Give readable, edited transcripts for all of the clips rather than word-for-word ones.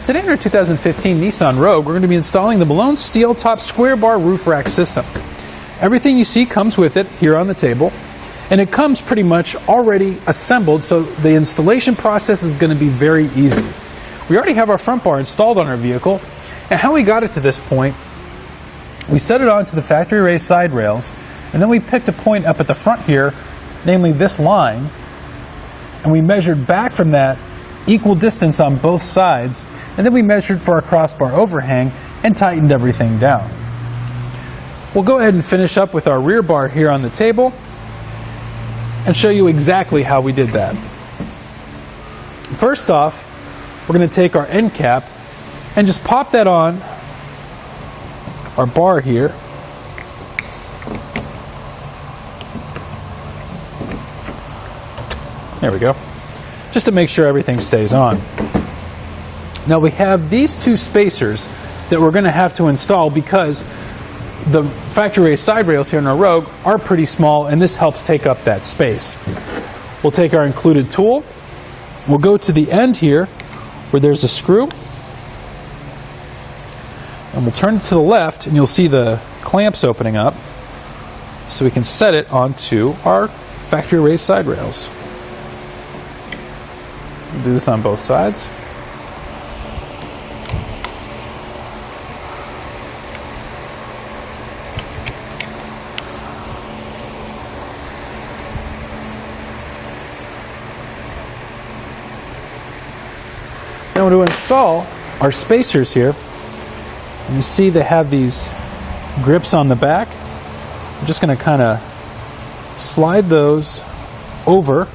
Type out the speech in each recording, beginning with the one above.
Today in our 2015 Nissan Rogue, we're going to be installing the Malone SteelTop square bar roof rack system. Everything you see comes with it here on the table, and it comes pretty much already assembled, so the installation process is going to be very easy. We already have our front bar installed on our vehicle, and how we got it to this point, we set it onto the factory raised side rails, and then we picked a point up at the front here, namely this line, and we measured back from that equal distance on both sides, and then we measured for our crossbar overhang and tightened everything down. We'll go ahead and finish up with our rear bar here on the table and show you exactly how we did that. First off, we're going to take our end cap and just pop that on our bar here. There we go. Just to make sure everything stays on. Now we have these two spacers that we're going to have to install because the factory raised side rails here in our Rogue are pretty small, and this helps take up that space. We'll take our included tool, we'll go to the end here where there's a screw, and we'll turn it to the left, and you'll see the clamps opening up so we can set it onto our factory raised side rails. We'll do this on both sides. Now to install our spacers here, and you see they have these grips on the back. I'm just going to kind of slide those over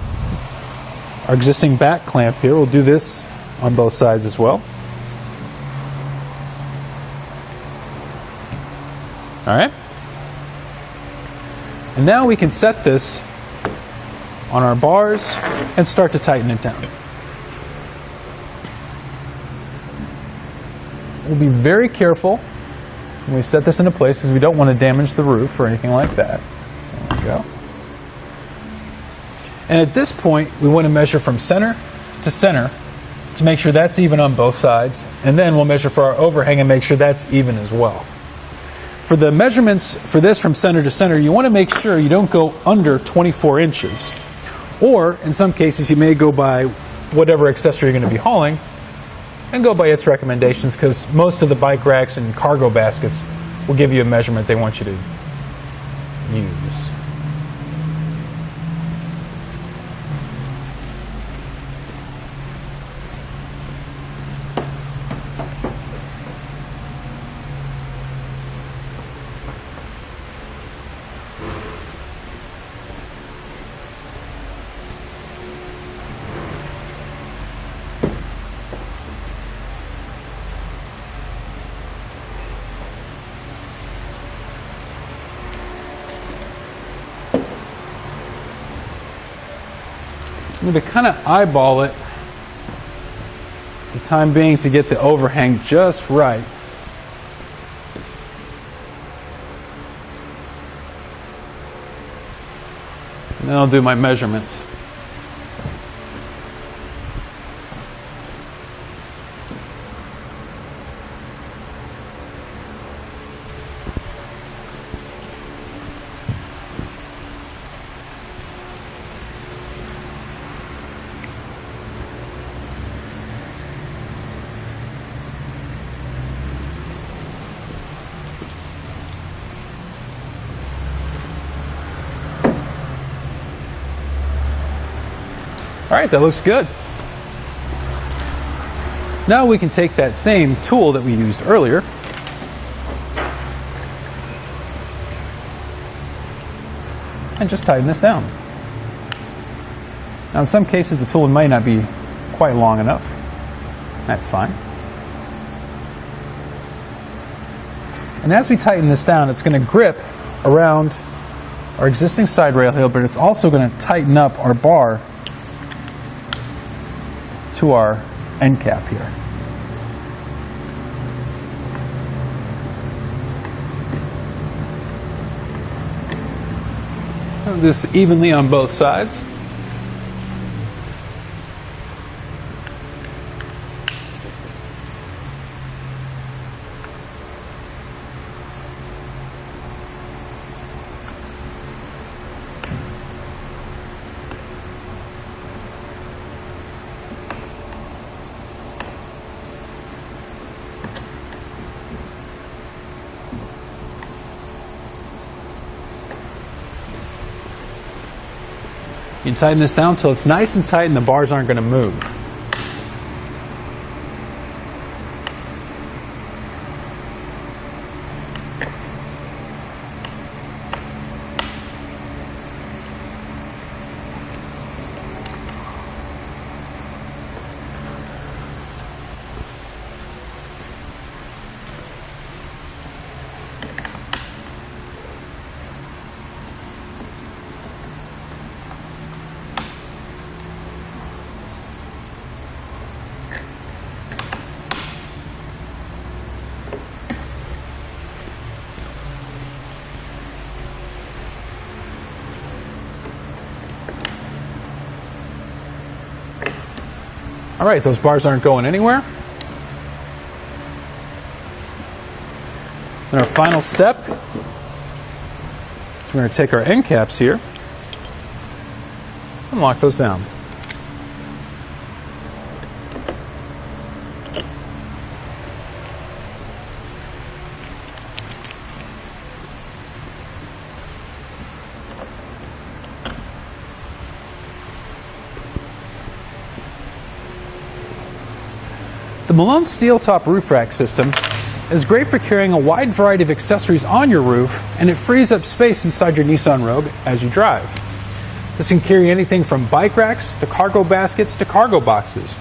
our existing back clamp here. We'll do this on both sides as well. All right. And now we can set this on our bars and start to tighten it down. We'll be very careful when we set this into place because we don't want to damage the roof or anything like that. There we go. And at this point, we want to measure from center to center to make sure that's even on both sides. And then we'll measure for our overhang and make sure that's even as well. For the measurements for this from center to center, you want to make sure you don't go under 24 inches. Or, in some cases, you may go by whatever accessory you're going to be hauling and go by its recommendations, because most of the bike racks and cargo baskets will give you a measurement they want you to use. I'm going to kind of eyeball it the time being to get the overhang just right. And then I'll do my measurements. All right, that looks good. Now we can take that same tool that we used earlier and just tighten this down. Now in some cases the tool might not be quite long enough. That's fine. And as we tighten this down, it's going to grip around our existing side rail here, but it's also going to tighten up our bar to our end cap here. Do this evenly on both sides. You tighten this down until it's nice and tight and the bars aren't going to move. All right, those bars aren't going anywhere. And our final step is we're going to take our end caps here and lock those down. The Malone SteelTop roof rack system is great for carrying a wide variety of accessories on your roof, and it frees up space inside your Nissan Rogue as you drive. This can carry anything from bike racks to cargo baskets to cargo boxes.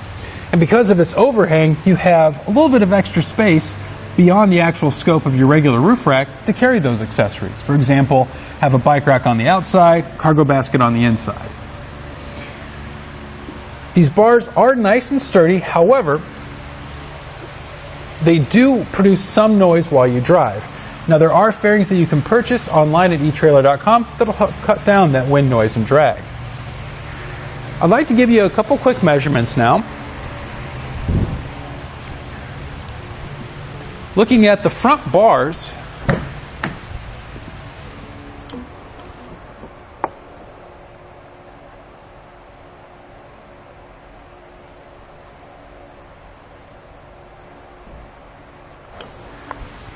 And because of its overhang, you have a little bit of extra space beyond the actual scope of your regular roof rack to carry those accessories. For example, have a bike rack on the outside, cargo basket on the inside. These bars are nice and sturdy, however, they do produce some noise while you drive. Now, there are fairings that you can purchase online at etrailer.com that will help cut down that wind noise and drag. I'd like to give you a couple quick measurements now. Looking at the front bars,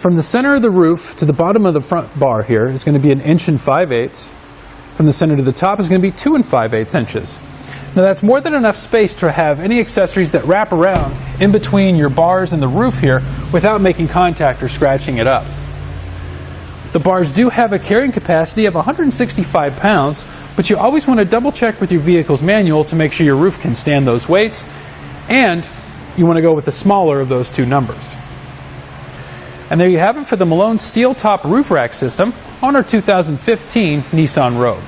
from the center of the roof to the bottom of the front bar here is going to be 1 5/8 inches. From the center to the top is going to be 2 5/8 inches. Now that's more than enough space to have any accessories that wrap around in between your bars and the roof here without making contact or scratching it up. The bars do have a carrying capacity of 165 pounds, but you always want to double check with your vehicle's manual to make sure your roof can stand those weights, and you want to go with the smaller of those two numbers. And there you have it for the Malone SteelTop roof rack system on our 2015 Nissan Rogue.